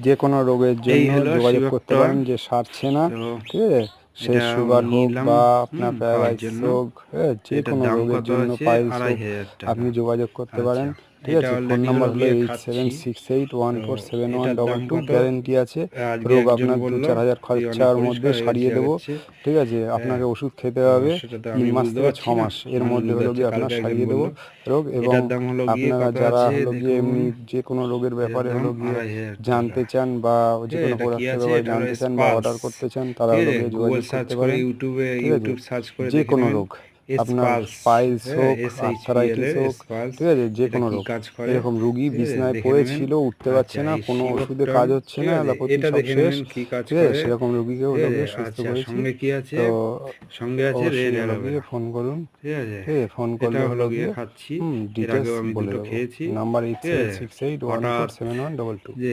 যে কোনো রোগের এই জন্য হলো যোগাযোগ করতে শিবক্টর। পারেন, যে সারছে না, তো ঠিক আছে। সে এটা সুগার হোক নিলাম বা আপনার খাওয়ার প্যারালাইসিস জন্য। হোক, হ্যাঁ, তো যে এটার কোনো দাম রোগের কত জন্য, আছে? পাইলস হোক, 2500 টাকা। আপনি যোগাযোগ করতে পারেন, আচ্ছা, ঠিক এটা আছে। ফোন অলরেডি নাম্বার হলো হলো গিয়ে এইট সেভেন খাচ্ছি। সিক্স এইট ওয়ান তো ফোর সেভেন ওয়ান এটার ডবল দাম টু কত? গ্যারেন্টি আছে। আজকে রোগ একজন আপনার বলল 2-4 হাজার দিয়ে অনেক খরচার মধ্যে পরিষ্কার সারিয়ে ঘেঁচে দেবো, যাচ্ছে। ঠিক আছে। হ্যাঁ, আপনাকে ওষুধ খেতে তো হবে সেটা তো 3 আমি মাস বুঝতে থেকে ছ পারছি না। মাস এর মানুষ মধ্যে বুঝতে হলো পারছে, গিয়ে আপনার কালকে একজন সারিয়ে দেবো বলল। রোগ। এবং এটার দাম হলো গিয়ে আপনারা কত যারা আছে হলো গিয়ে দেখুন। এমনি যে কোনো রোগের এটার ব্যাপারে দাম হলো গিয়ে 2500 টাকা। জানতে চান বা যে ঠিক আছে, কোনো এটা কি প্রোডাক্টের আছে? ব্যাপারে এটা হলো জানতে চান বা স্পালস। অর্ডার করতে চান, তারা ঠিক হলো আছে, গিয়ে গুগল যোগাযোগ সার্চ করতে করে, পারেন, ঠিক আছে। ইউটিউব সার্চ করে যে দেখে কোনো নেবেন। রোগ, আপনার স্পালস। পাইলস হ্যাঁ, হোক, SHPL আর্থারাইটিস এর হোক, স্পালস। ঠিক আছে, যে এটা কোনো কি রোগ। কাজ করে? এরকম রুগী ঠিক আছে, বিছনায় দেখে নেবেন। পড়েছিল, উঠতে আচ্ছা, পারছে না, এই কোনো ওষুধে শিবক্টর, কাজ হচ্ছে ঠিক না, আছে, অ্যালোপ্যাথি এটা সব দেখে শেষ, নেবেন কি কাজ ঠিক আছে, করে। সেরকম রুগীকে ঠিক হলো আছে, গিয়ে সুস্থ আচ্ছা, করেছি। সঙ্গে কি আছে? তো সঙ্গে আছে রেড অবশ্যই হলো গিয়ে অ্যালোভেরা। ফোন করুন, ঠিক আছে, ঠিক আছে। ফোন এটা করলে হলো হলো গিয়ে গিয়ে খাচ্ছি। এর ডিটেলস আগেও আমি বলে দুটো দেবো। খেয়েছি। নাম্বার এইট ঠিক সেভেন আছে, সিক্স এইট ওয়ান ফোর হঠাৎ সেভেন ওয়ান ডবল টু। যে